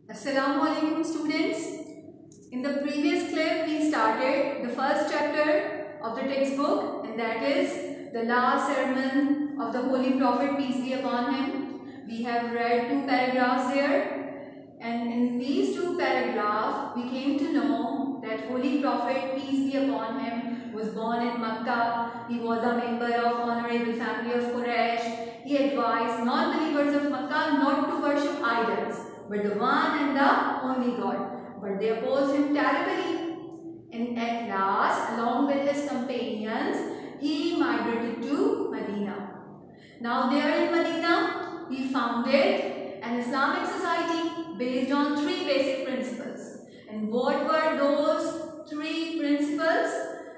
Assalamu alaikum students. In the previous clip we started the first chapter of the textbook, and that is the last sermon of the Holy Prophet, peace be upon him. We have read 2 paragraphs there, and in these 2 paragraphs we came to know that Holy Prophet, peace be upon him, was born in Makkah. He was a member of honorable family of Quraysh. He advised non-believers of Makkah not to worship idols, but the one and the only God. But they opposed him terribly. And at last, along with his companions, he migrated to Medina. Now there in Medina, he founded an Islamic society based on 3 basic principles. And what were those 3 principles?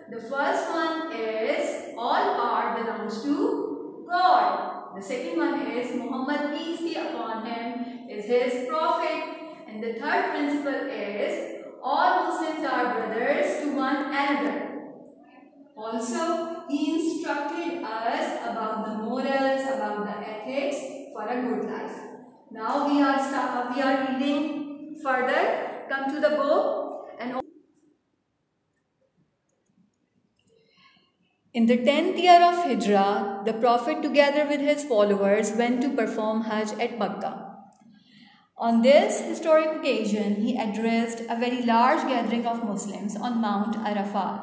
The first one is all power belongs to God. The second one is Muhammad, peace be upon him, is his prophet. And the third principle is all Muslims are brothers to one another. Also, he instructed us about the morals, about the ethics for a good life. Now we are reading further. Come to the book. And in the 10th year of Hijrah, the Prophet together with his followers went to perform Hajj at Makkah. On this historic occasion, he addressed a very large gathering of Muslims on Mount Arafat.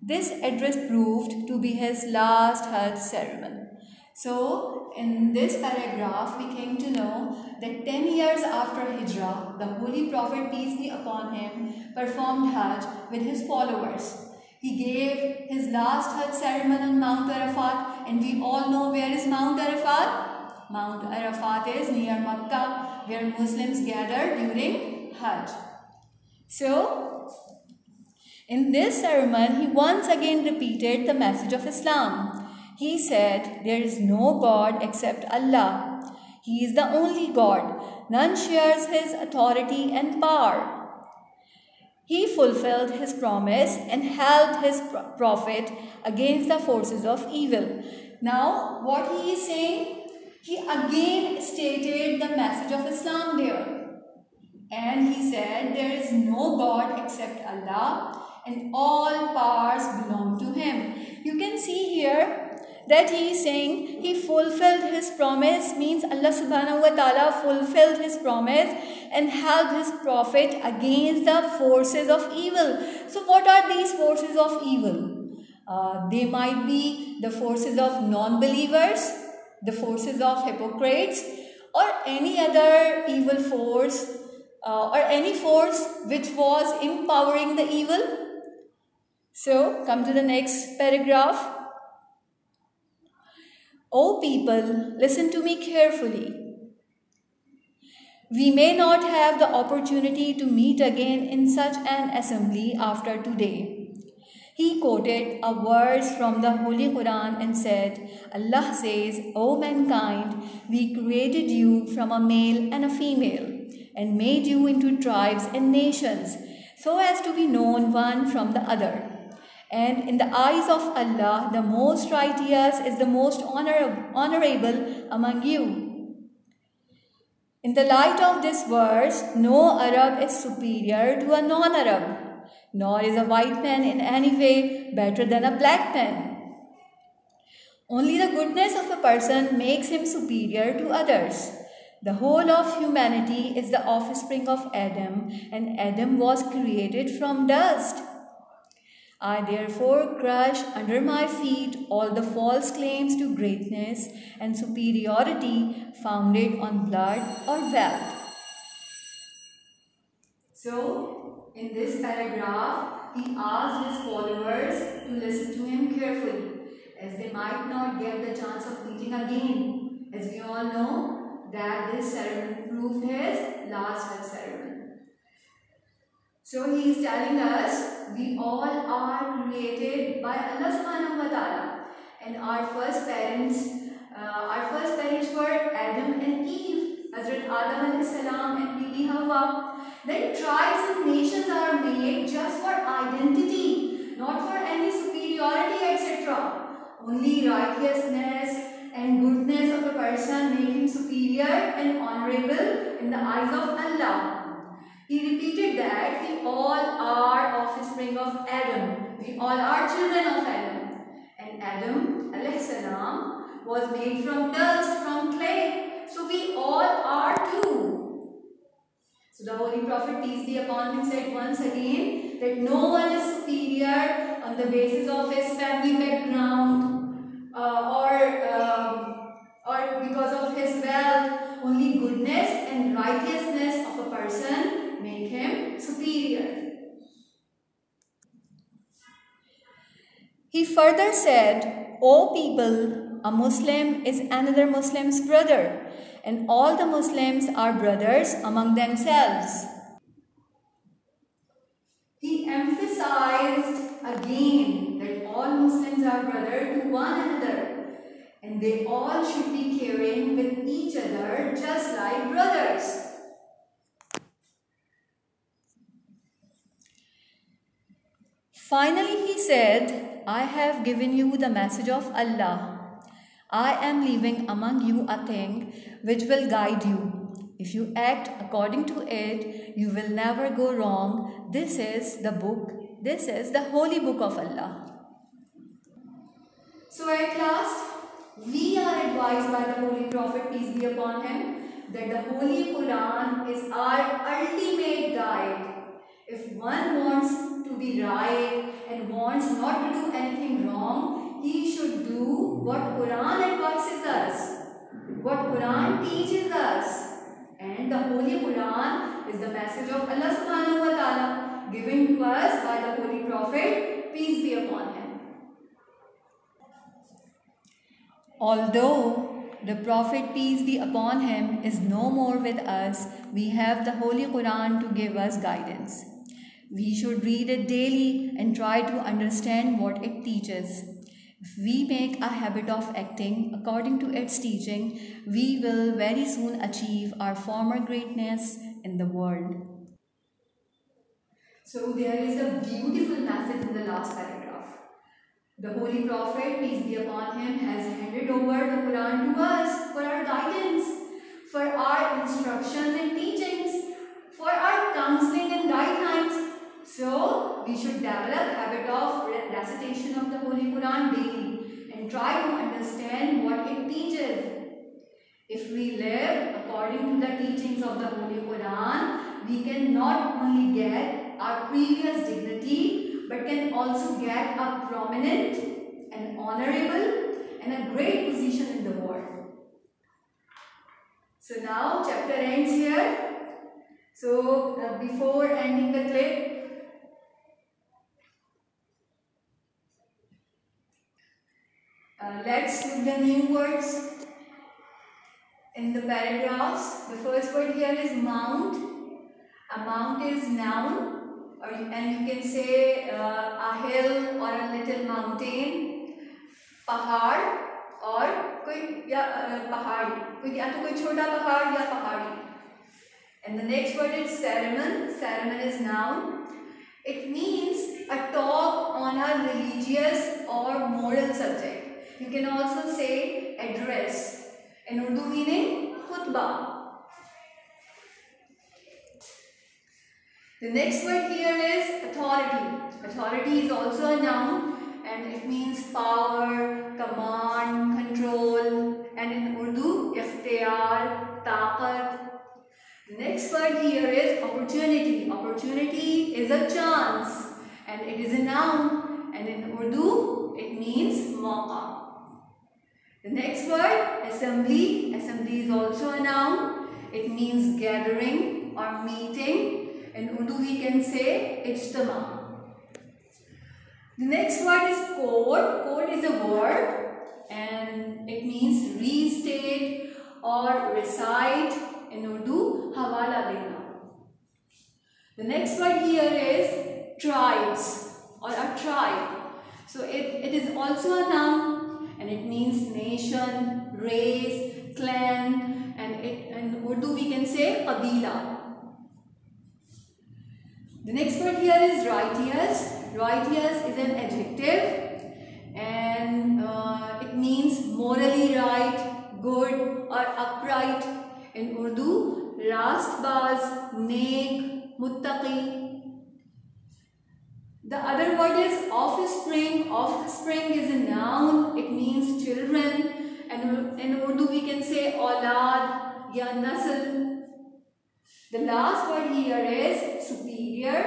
This address proved to be his last Hajj ceremony. So, in this paragraph, we came to know that 10 years after Hijrah, the Holy Prophet, peace be upon him, performed Hajj with his followers. He gave his last Hajj ceremony on Mount Arafat, and we all know where is Mount Arafat? Mount Arafat is near Makkah, where Muslims gather during Hajj. So, in this ceremony, he once again repeated the message of Islam. He said, there is no God except Allah. He is the only God. None shares his authority and power. He fulfilled his promise and helped his prophet against the forces of evil. Now, what he is saying? He again stated the message of Islam there. And he said, there is no God except Allah, and all powers belong to him. You can see here that he is saying he fulfilled his promise, means Allah subhanahu wa ta'ala fulfilled his promise and helped his prophet against the forces of evil. So what are these forces of evil? They might be the forces of non-believers, the forces of hypocrites, or any other evil force, or any force which was empowering the evil. So, come to the next paragraph. O people, listen to me carefully. We may not have the opportunity to meet again in such an assembly after today. He quoted a verse from the Holy Quran and said, Allah says, O mankind, we created you from a male and a female and made you into tribes and nations so as to be known one from the other. And in the eyes of Allah, the most righteous is the most honorable among you. In the light of this verse, no Arab is superior to a non-Arab, nor is a white man in any way better than a black man. Only the goodness of a person makes him superior to others. The whole of humanity is the offspring of Adam, and Adam was created from dust. I therefore crush under my feet all the false claims to greatness and superiority founded on blood or wealth. So, in this paragraph, he asked his followers to listen to him carefully, as they might not get the chance of meeting again, as we all know that this ceremony proved his last Hajj ceremony. So he is telling us, we all are created by Allah subhanahu wa ta'ala, and our first parents were Adam and Eve, Hazrat Adam alayhi salam and Bibi Hawa. Then tribes and nations are made just for identity, not for any superiority, etc. Only righteousness and goodness of a person make him superior and honorable in the eyes of Allah. He repeated that we all are offspring of Adam. We all are children of Adam. And Adam alayhi salam was made from dust, from clay. So we all are too. So the Holy Prophet, peace be upon him, said once again that no one is superior on the basis of his family background or because of his wealth. Only goodness and righteousness of a person make him superior. He further said, O people, a Muslim is another Muslim's brother, and all the Muslims are brothers among themselves. He emphasized again that all Muslims are brother to one another, and they all should be caring with each other just like brothers. Finally, he said, I have given you the message of Allah. I am leaving among you a thing which will guide you. If you act according to it, you will never go wrong. This is the holy book of Allah. So at last, we are advised by the Holy Prophet, peace be upon him, that the Holy Quran is our ultimate guide. If one wants to be right and wants not to do anything wrong, he should do what Quran advises us, what Quran teaches us. And the Holy Quran is the message of Allah subhanahu wa ta'ala given to us by the Holy Prophet, peace be upon him. Although the Prophet, peace be upon him, is no more with us, we have the Holy Quran to give us guidance. We should read it daily and try to understand what it teaches. If we make a habit of acting according to its teaching, we will very soon achieve our former greatness in the world. So there is a beautiful message in the last paragraph. The Holy Prophet, peace be upon him, has handed over the Quran to us for our guidance, for our instructions and teachings, for our counseling and guidelines. So we should develop a habit of recitation of the Holy Quran daily and try to understand what it teaches. If we live according to the teachings of the Holy Quran, we can not only get our previous dignity, but can also get a prominent and honorable and a great position in the world. So now chapter ends here. So before ending the clip, let's look the new words in the paragraphs. The first word here is mount. A mount is noun, and you can say a hill or a little mountain, pahad or pahadi, या तो कोई छोटा पहाड़ या पहाड़ी. And the next word is sermon. Sermon is noun. It means a talk on a religious or moral subject. You can also say address. In Urdu meaning khutbah. The next word here is authority. Authority is also a noun and it means power, command, control. And in Urdu, ikhtiyar, taqat. The next word here is opportunity. Opportunity is a chance and it is a noun. And in Urdu, it means mauqa. The next word, assembly. Assembly is also a noun. It means gathering or meeting. In Urdu we can say ijtima. The next word is quote. Quote is a word and it means restate or recite. In Urdu, hawala dena. The next word here is tribes or a tribe. So it is also a noun. And it means nation, race, clan, and in Urdu we can say qabila. The next word here is righteous. Righteous is an adjective and it means morally right, good or upright. In Urdu, rastbaz, neck, muttaqi. The other word is offspring. Offspring is a noun. It means children. And in Urdu we can say aulad ya nasl. The last word here is superior.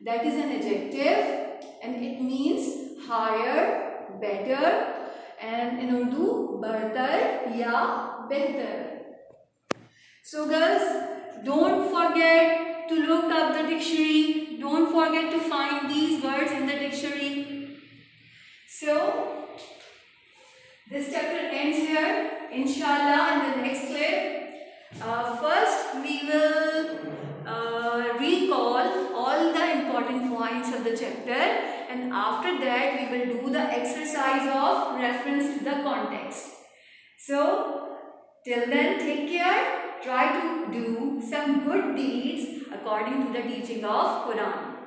That is an adjective and it means higher, better. And in Urdu, bartar ya behtar. So girls, don't forget to look up the dictionary. Don't forget to find these words in the dictionary. So, this chapter ends here. Inshallah, in the next clip. First, we will recall all the important points of the chapter, and after that, we will do the exercise of reference to the context. So, till then, take care. Try to do some good deeds according to the teaching of Quran.